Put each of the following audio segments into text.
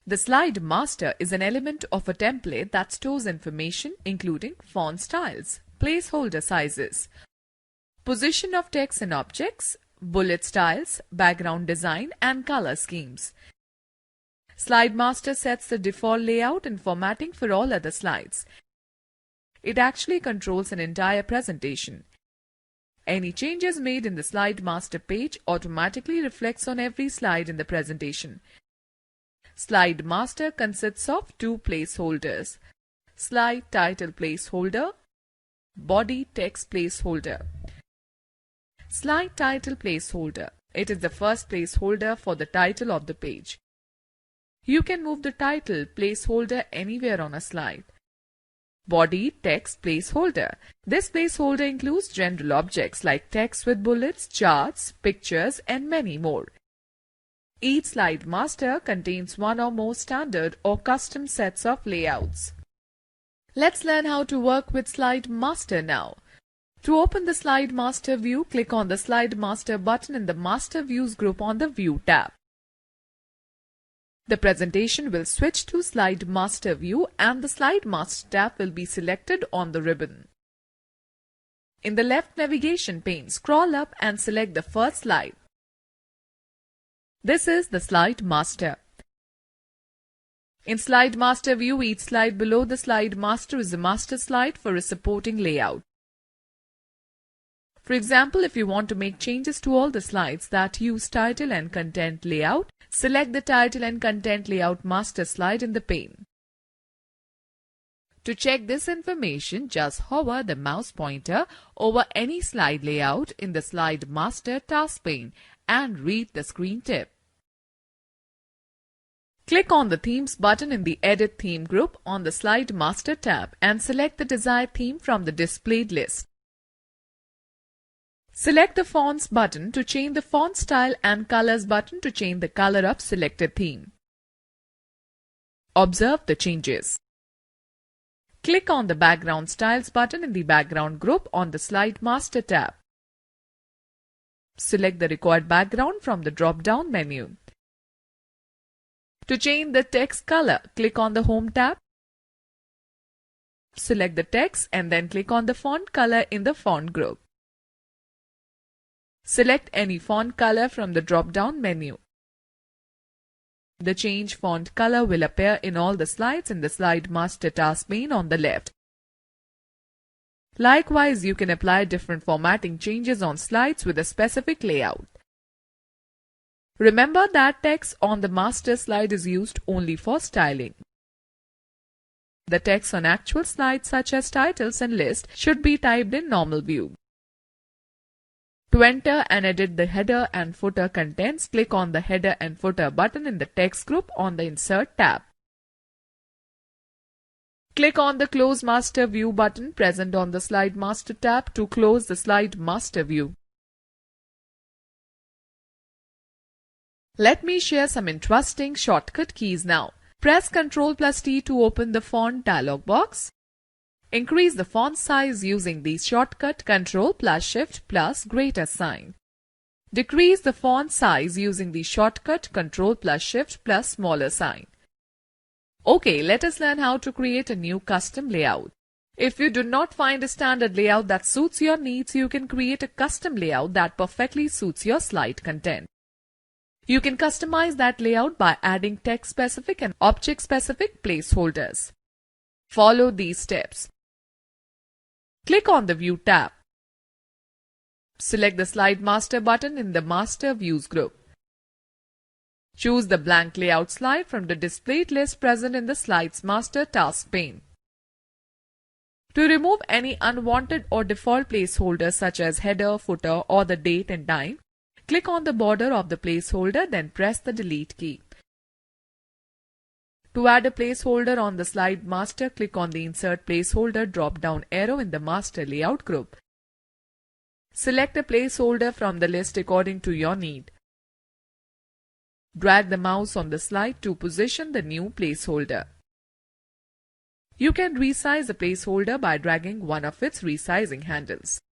The slide master is an element of a template that stores information including font styles, placeholder sizes, position of text and objects, bullet styles, background design and color schemes. Slide master sets the default layout and formatting for all other slides. It actually controls an entire presentation. Any changes made in the slide master page automatically reflects on every slide in the presentation. Slide master consists of two placeholders: slide title placeholder, body text placeholder. Slide title placeholder. It is the first placeholder for the title of the page. You can move the title placeholder anywhere on a slide. Body text placeholder. This placeholder includes general objects like text with bullets, charts, pictures, and many more. Each slide master contains one or more standard or custom sets of layouts. Let's learn how to work with Slide Master now. To open the Slide Master view, click on the Slide Master button in the Master Views group on the View tab. The presentation will switch to Slide Master view and the Slide Master tab will be selected on the ribbon. In the left navigation pane, scroll up and select the first slide. This is the Slide Master. In Slide Master view, each slide below the Slide Master is a master slide for a supporting layout. For example, if you want to make changes to all the slides that use title and content layout, select the Title and Content Layout master slide in the pane. To check this information, just hover the mouse pointer over any slide layout in the Slide Master task pane and read the screen tip. Click on the Themes button in the Edit Theme group on the Slide Master tab and select the desired theme from the displayed list. Select the Fonts button to change the font style and Colors button to change the color of selected theme. Observe the changes. Click on the Background Styles button in the Background group on the Slide Master tab. Select the required background from the drop-down menu. To change the text color, click on the Home tab. Select the text and then click on the font color in the font group. Select any font color from the drop-down menu. The Change Font Color will appear in all the slides in the Slide Master task pane on the left. Likewise, you can apply different formatting changes on slides with a specific layout. Remember that text on the master slide is used only for styling. The text on actual slides such as titles and lists should be typed in normal view. To enter and edit the header and footer contents, click on the Header and Footer button in the text group on the Insert tab. Click on the Close Master View button present on the Slide Master tab to close the Slide Master view. Let me share some interesting shortcut keys now. Press Ctrl+T to open the Font dialog box. Increase the font size using the shortcut Ctrl+Shift+greater sign. Decrease the font size using the shortcut Ctrl+Shift+smaller sign. Okay, let us learn how to create a new custom layout. If you do not find a standard layout that suits your needs, you can create a custom layout that perfectly suits your slide content. You can customize that layout by adding text-specific and object-specific placeholders. Follow these steps. Click on the View tab. Select the Slide Master button in the Master Views group. Choose the blank layout slide from the displayed list present in the Slides Master task pane. To remove any unwanted or default placeholders such as header, footer, or the date and time, click on the border of the placeholder, then press the Delete key. To add a placeholder on the Slide Master, click on the Insert Placeholder drop-down arrow in the Master Layout group. Select a placeholder from the list according to your need. Drag the mouse on the slide to position the new placeholder. You can resize the placeholder by dragging one of its resizing handles.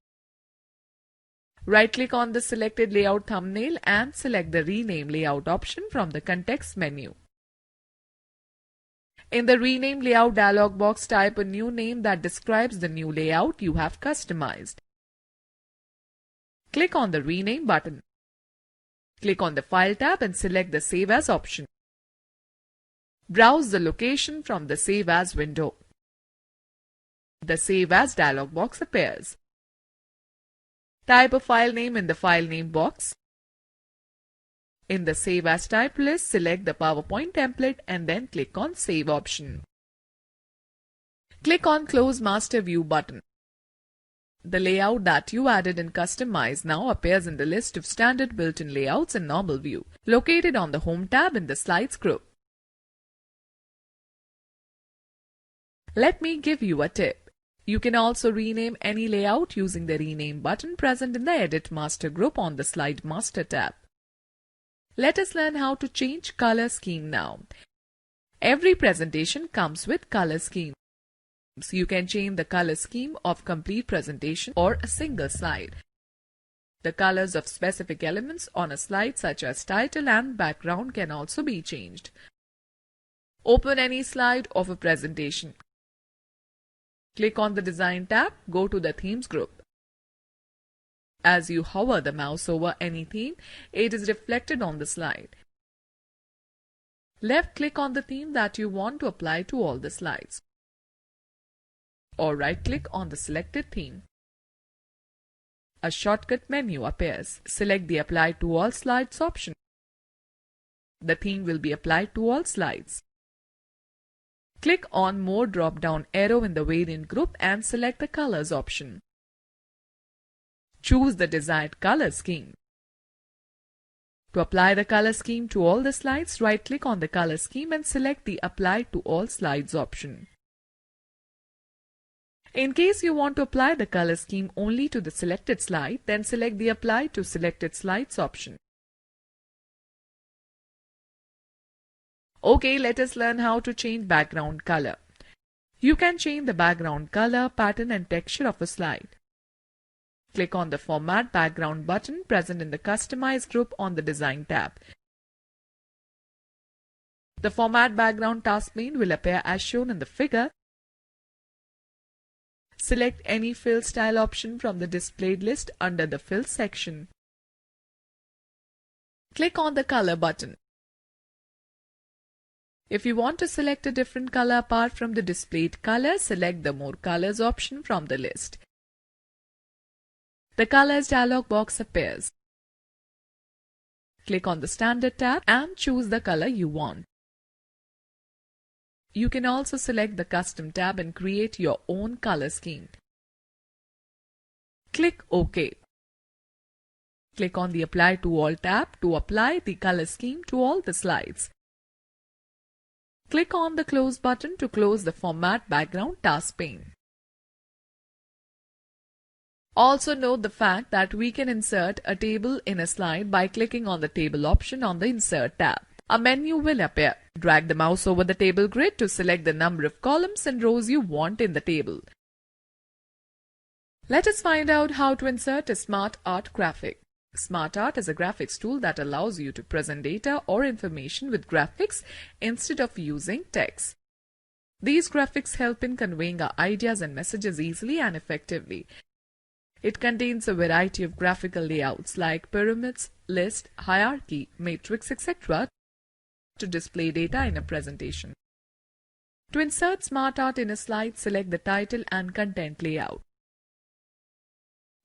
Right-click on the selected layout thumbnail and select the Rename Layout option from the context menu. In the Rename Layout dialog box, type a new name that describes the new layout you have customized. Click on the Rename button. Click on the File tab and select the Save As option. Browse the location from the Save As window. The Save As dialog box appears. Type a file name in the File Name box. In the Save As type list, select the PowerPoint template and then click on Save option. Click on Close Master View button. The layout that you added and customized now appears in the list of standard built-in layouts in Normal View, located on the Home tab in the Slides group. Let me give you a tip. You can also rename any layout using the Rename button present in the Edit Master group on the Slide Master tab. Let us learn how to change color scheme now. Every presentation comes with color scheme. So you can change the color scheme of complete presentation or a single slide. The colors of specific elements on a slide such as title and background can also be changed. Open any slide of a presentation. Click on the Design tab, go to the Themes group. As you hover the mouse over any theme, it is reflected on the slide. Left-click on the theme that you want to apply to all the slides, or right-click on the selected theme. A shortcut menu appears. Select the Apply to All Slides option. The theme will be applied to all slides. Click on More drop-down arrow in the Variant group and select the Colors option. Choose the desired color scheme. To apply the color scheme to all the slides, right-click on the color scheme and select the Apply to All Slides option. In case you want to apply the color scheme only to the selected slide, then select the Apply to Selected Slides option. Okay, let us learn how to change background color. You can change the background color, pattern and texture of a slide. Click on the Format Background button present in the Customize group on the Design tab. The Format Background task pane will appear as shown in the figure. Select any fill style option from the displayed list under the Fill section. Click on the Color button. If you want to select a different color apart from the displayed color, select the More Colors option from the list. The Colors dialog box appears. Click on the Standard tab and choose the color you want. You can also select the Custom tab and create your own color scheme. Click OK. Click on the Apply to All tab to apply the color scheme to all the slides. Click on the Close button to close the Format Background task pane. Also note the fact that we can insert a table in a slide by clicking on the Table option on the Insert tab. A menu will appear. Drag the mouse over the table grid to select the number of columns and rows you want in the table. Let us find out how to insert a Smart Art graphic. Smart Art is a graphics tool that allows you to present data or information with graphics instead of using text. These graphics help in conveying our ideas and messages easily and effectively. It contains a variety of graphical layouts like pyramids, list, hierarchy, matrix, etc. to display data in a presentation. To insert Smart Art in a slide, select the title and content layout.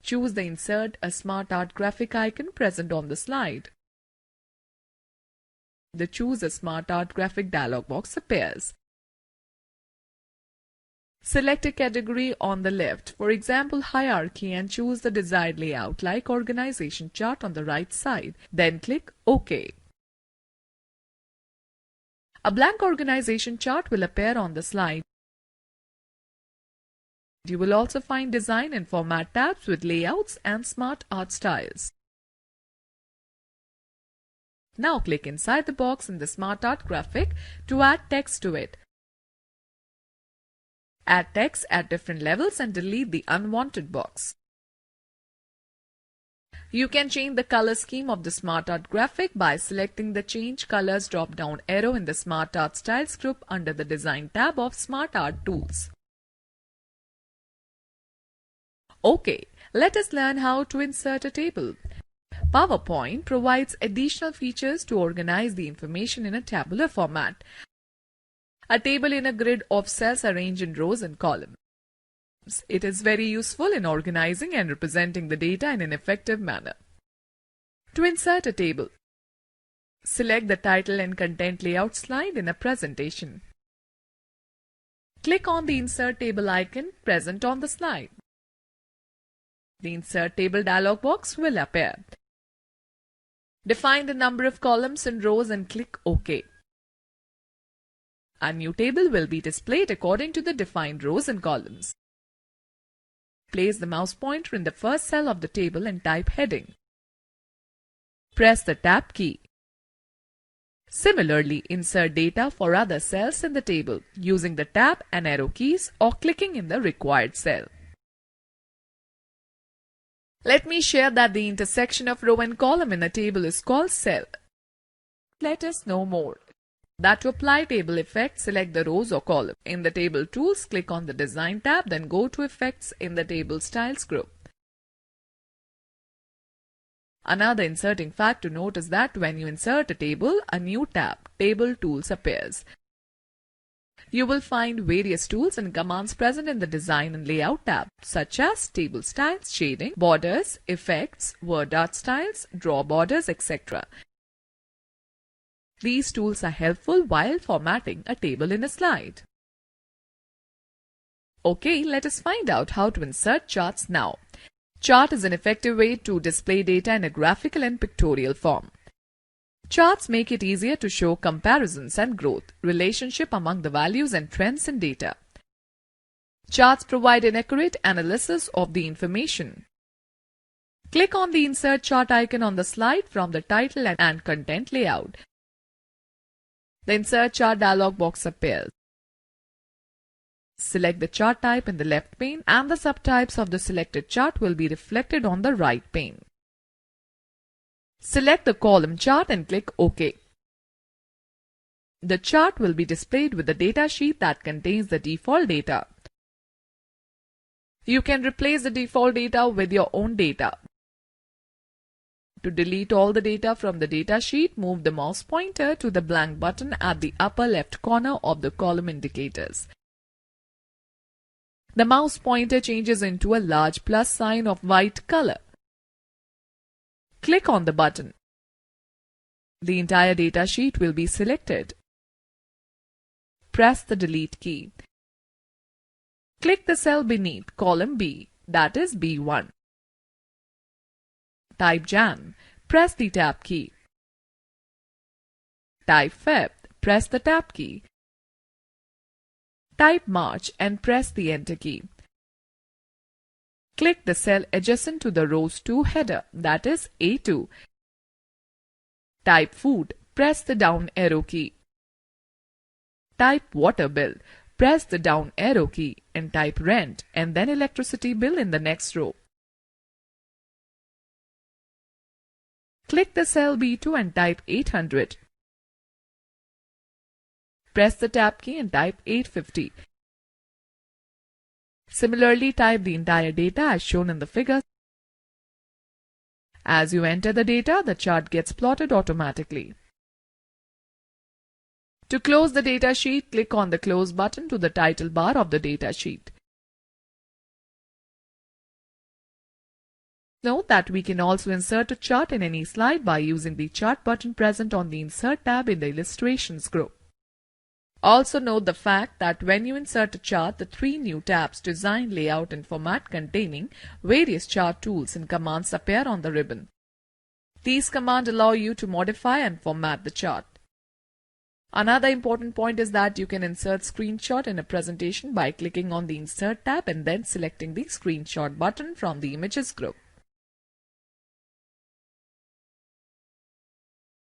Choose the Insert a Smart Art graphic icon present on the slide. The Choose a Smart Art graphic dialog box appears. Select a category on the left, for example hierarchy, and choose the desired layout like organization chart on the right side. Then click OK. A blank organization chart will appear on the slide. You will also find Design and Format tabs with layouts and Smart Art styles. Now click inside the box in the Smart Art graphic to add text to it. Add text at different levels and delete the unwanted box. You can change the color scheme of the SmartArt graphic by selecting the Change Colors drop-down arrow in the SmartArt Styles group under the Design tab of SmartArt Tools. Okay, let us learn how to insert a table. PowerPoint provides additional features to organize the information in a tabular format. A table in a grid of cells arranged in rows and columns. It is very useful in organizing and representing the data in an effective manner. To insert a table, select the title and content layout slide in a presentation. Click on the Insert Table icon present on the slide. The Insert Table dialog box will appear. Define the number of columns and rows and click OK. A new table will be displayed according to the defined rows and columns. Place the mouse pointer in the first cell of the table and type heading. Press the Tab key. Similarly, insert data for other cells in the table using the Tab and arrow keys or clicking in the required cell. Let me share that the intersection of row and column in a table is called cell. Let us know more. That to apply table effects, select the rows or column. In the Table Tools, click on the Design tab, then go to Effects in the Table Styles group. Another inserting fact to note is that when you insert a table, a new tab, Table Tools, appears. You will find various tools and commands present in the Design and Layout tab, such as Table Styles, Shading, Borders, Effects, Word Art Styles, Draw Borders, etc. These tools are helpful while formatting a table in a slide. Okay, let us find out how to insert charts now. Chart is an effective way to display data in a graphical and pictorial form. Charts make it easier to show comparisons and growth, relationship among the values and trends in data. Charts provide an accurate analysis of the information. Click on the Insert Chart icon on the slide from the title and content layout. The Insert Chart dialog box appears. Select the chart type in the left pane and the subtypes of the selected chart will be reflected on the right pane. Select the column chart and click OK. The chart will be displayed with the data sheet that contains the default data. You can replace the default data with your own data. To delete all the data from the data sheet, move the mouse pointer to the blank button at the upper left corner of the column indicators. The mouse pointer changes into a large plus sign of white color. Click on the button. The entire data sheet will be selected. Press the Delete key. Click the cell beneath column B, that is B1. Type Jan. Press the Tab key. Type Feb. Press the Tab key. Type March and press the Enter key. Click the cell adjacent to the Rows 2 header, that is A2. Type Food. Press the down arrow key. Type Water Bill. Press the down arrow key and type Rent and then Electricity Bill in the next row. Click the cell B2 and type 800. Press the Tab key and type 850. Similarly, type the entire data as shown in the figure. As you enter the data, the chart gets plotted automatically. To close the data sheet, click on the Close button to the title bar of the data sheet. Note that we can also insert a chart in any slide by using the Chart button present on the Insert tab in the Illustrations group. Also note the fact that when you insert a chart, the three new tabs Design, Layout and Format containing various chart tools and commands appear on the ribbon. These commands allow you to modify and format the chart. Another important point is that you can insert screenshot in a presentation by clicking on the Insert tab and then selecting the Screenshot button from the Images group.